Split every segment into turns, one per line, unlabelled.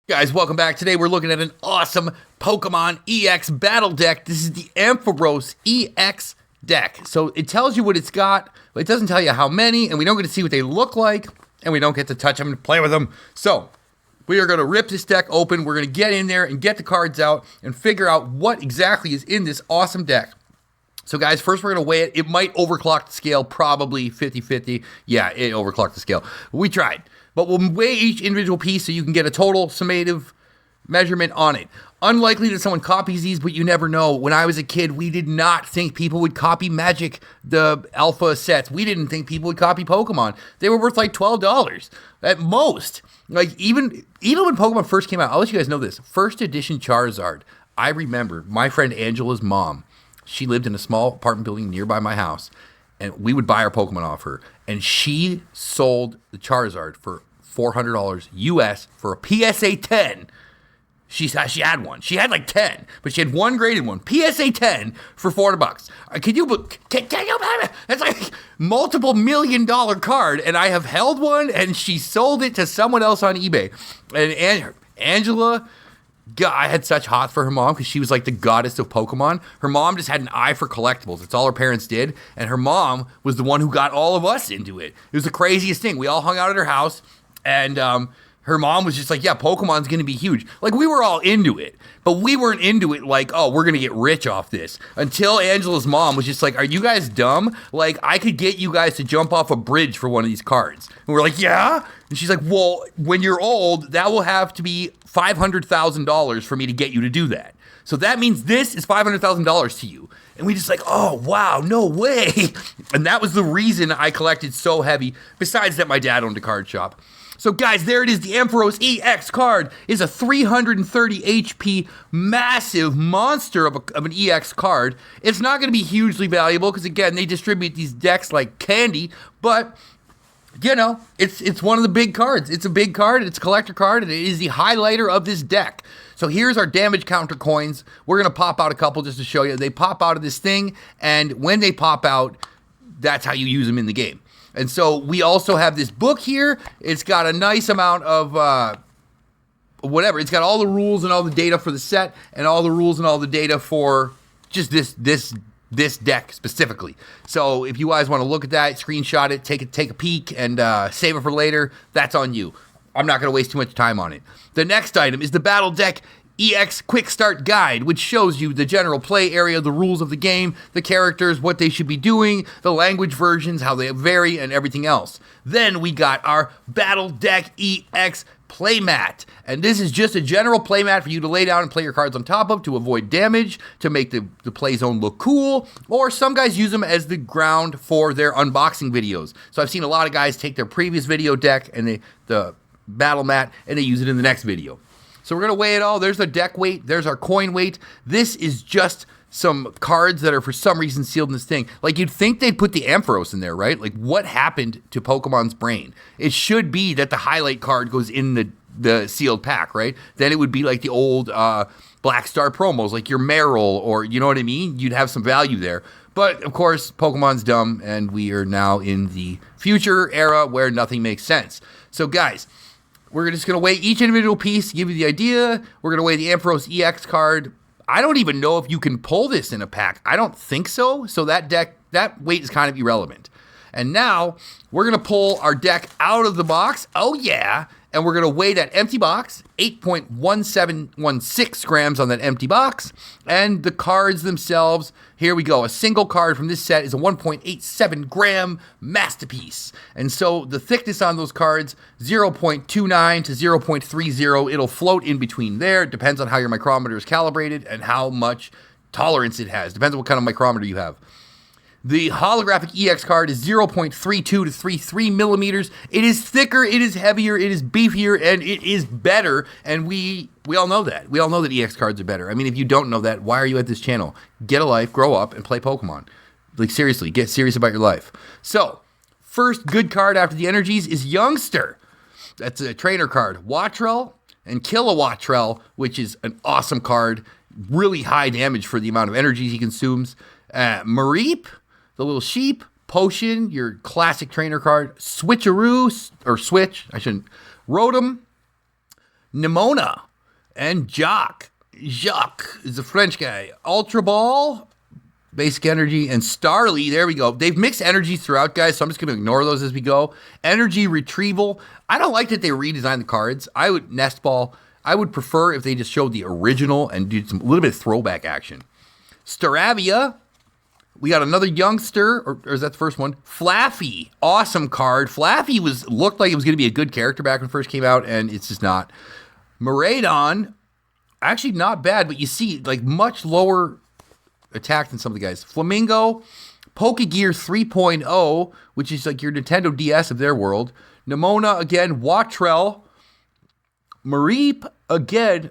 Guys, welcome back. Today we're looking at an awesome Pokemon EX battle deck. This is the Ampharos EX deck. So it tells you what it's got, but it doesn't tell you how many, and we don't get to see what they look like, and we don't get to touch them and play with them. So we are going to rip this deck open. We're going to get in there and get the cards out and figure out what exactly is in this awesome deck. So guys, first we're going to weigh it. It might overclock the scale, probably 50-50. Yeah, it overclocked the scale. We tried. But we'll weigh each individual piece so you can get a total summative measurement on it. Unlikely that someone copies these, but you never know. When I was a kid, we did not think people would copy Magic, the alpha sets. We didn't think people would copy Pokemon. They were worth like $12 at most. Like even when Pokemon first came out, I'll let you guys know this. First edition Charizard. I remember my friend Angela's mom. She lived in a small apartment building nearby my house, and we would buy our Pokemon off her. And she sold the Charizard for $400 US for a PSA 10. She had one. She had like 10, but she had one graded one. PSA 10 for $400. Can you believe it? That's like multiple $1 million card, and I have held one, and she sold it to someone else on eBay. And Angela, God, I had such hots for her mom because she was like the goddess of Pokemon. Her mom just had an eye for collectibles. That's all her parents did. And her mom was the one who got all of us into it. It was the craziest thing. We all hung out at her house. And her mom was just like, yeah, Pokemon's going to be huge. Like, we were all into it. But we weren't into it like, oh, we're going to get rich off this. Until Angela's mom was just like, are you guys dumb? Like, I could get you guys to jump off a bridge for one of these cards. And we're like, yeah? And she's like, well, when you're old, that will have to be $500,000 for me to get you to do that. So that means this is $500,000 to you. And we just like, oh, wow, no way. And that was the reason I collected so heavy, besides that my dad owned a card shop. So guys, there it is. The Ampharos EX card is a 330 HP massive monster of an EX card. It's not going to be hugely valuable because, again, they distribute these decks like candy. But, you know, it's one of the big cards. It's a big card. It's a collector card. And it is the highlighter of this deck. So here's our damage counter coins. We're going to pop out a couple just to show you. They pop out of this thing. And when they pop out, that's how you use them in the game. And so we also have this book here. It's got a nice amount of whatever. It's got all the rules and all the data for the set and all the rules and all the data for just this deck specifically. So if you guys want to look at that, screenshot it, take a peek, and save it for later, that's on you. I'm not going to waste too much time on it. The next item is the Battle Deck EX Quick Start Guide, which shows you the general play area, the rules of the game, the characters, what they should be doing, the language versions, how they vary, and everything else. Then we got our Battle Deck EX Playmat, and this is just a general playmat for you to lay down and play your cards on top of to avoid damage, to make the play zone look cool, or some guys use them as the ground for their unboxing videos. So I've seen a lot of guys take their previous video deck and the battle mat, and they use it in the next video. So we're going to weigh it all. There's the deck weight. There's our coin weight. This is just some cards that are for some reason sealed in this thing. Like, you'd think they'd put the Ampharos in there, right? Like, what happened to Pokemon's brain? It should be that the highlight card goes in the sealed pack, right? Then it would be like the old Black Star promos, like your Meryl, or you know what I mean? You'd have some value there. But, of course, Pokemon's dumb, and we are now in the future era where nothing makes sense. So, guys, we're just going to weigh each individual piece, give you the idea. We're going to weigh the Ampharos EX card. I don't even know if you can pull this in a pack. I don't think so. So that weight is kind of irrelevant. And now we're going to pull our deck out of the box. Oh, yeah. And we're going to weigh that empty box, 8.1716 grams on that empty box. And the cards themselves, here we go. A single card from this set is a 1.87 gram masterpiece. And so the thickness on those cards, 0.29 to 0.30. It'll float in between there. It depends on how your micrometer is calibrated and how much tolerance it has. Depends on what kind of micrometer you have. The holographic EX card is 0.32 to 33 millimeters. It is thicker, it is heavier, it is beefier, and it is better. And we all know that. We all know that EX cards are better. I mean, if you don't know that, why are you at this channel? Get a life, grow up, and play Pokemon. Like, seriously, get serious about your life. So, first good card after the energies is Youngster. That's a trainer card. Watrel and Kilowattrel, which is an awesome card. Really high damage for the amount of energies he consumes. Mareep, the little sheep. Potion, your classic trainer card. Switcheroo, or Switch, I shouldn't. Rotom. Nimona, and Jacques. Jacques is a French guy. Ultra Ball, Basic Energy, and Starly. There we go. They've mixed energies throughout, guys, so I'm just going to ignore those as we go. Energy Retrieval. I don't like that they redesigned the cards. Nest Ball. I would prefer if they just showed the original and did a little bit of throwback action. Staravia. We got another youngster, or is that the first one? Flaffy, awesome card. Flaffy looked like it was going to be a good character back when it first came out, and it's just not. Miraidon, actually not bad, but you see, like, much lower attack than some of the guys. Flamingo, Pokegear 3.0, which is like your Nintendo DS of their world. Nimona again, Watrel, Mareep again.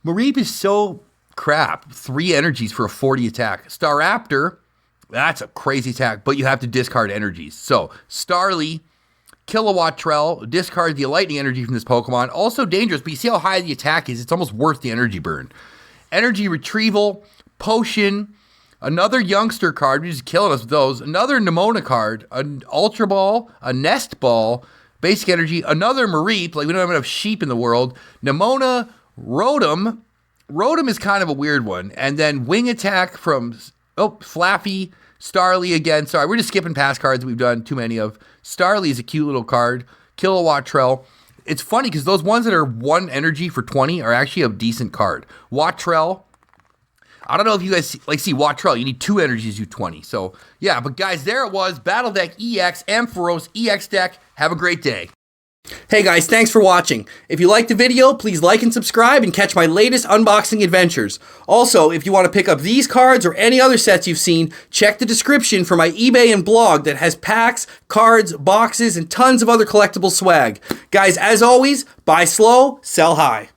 Mareep is so crap. 3 energies for a 40 attack. Staraptor, that's a crazy attack, but you have to discard energies. So, Starly, Kilowattrel, discard the lightning energy from this Pokemon. Also dangerous, but you see how high the attack is. It's almost worth the energy burn. Energy Retrieval, Potion, another youngster card. We're just killing us with those. Another Nimona card, an Ultra Ball, a Nest Ball, Basic Energy, another Mareep. Like, we don't have enough sheep in the world. Nimona, Rotom. Rotom is kind of a weird one. And then Wing Attack from, Flaffy, Starly again. Sorry, we're just skipping past cards we've done too many of. Starly is a cute little card. Kilowattrel. It's funny because those ones that are 1 energy for 20 are actually a decent card. Watrel. I don't know if you guys see Watrel. You need 2 energies, you 20. So, yeah, but guys, there it was. Battle Deck EX, Ampharos EX deck. Have a great day. Hey guys, thanks for watching. If you liked the video, please like and subscribe and catch my latest unboxing adventures. Also, if you want to pick up these cards or any other sets you've seen, check the description for my eBay and blog that has packs, cards, boxes, and tons of other collectible swag. Guys, as always, buy slow, sell high.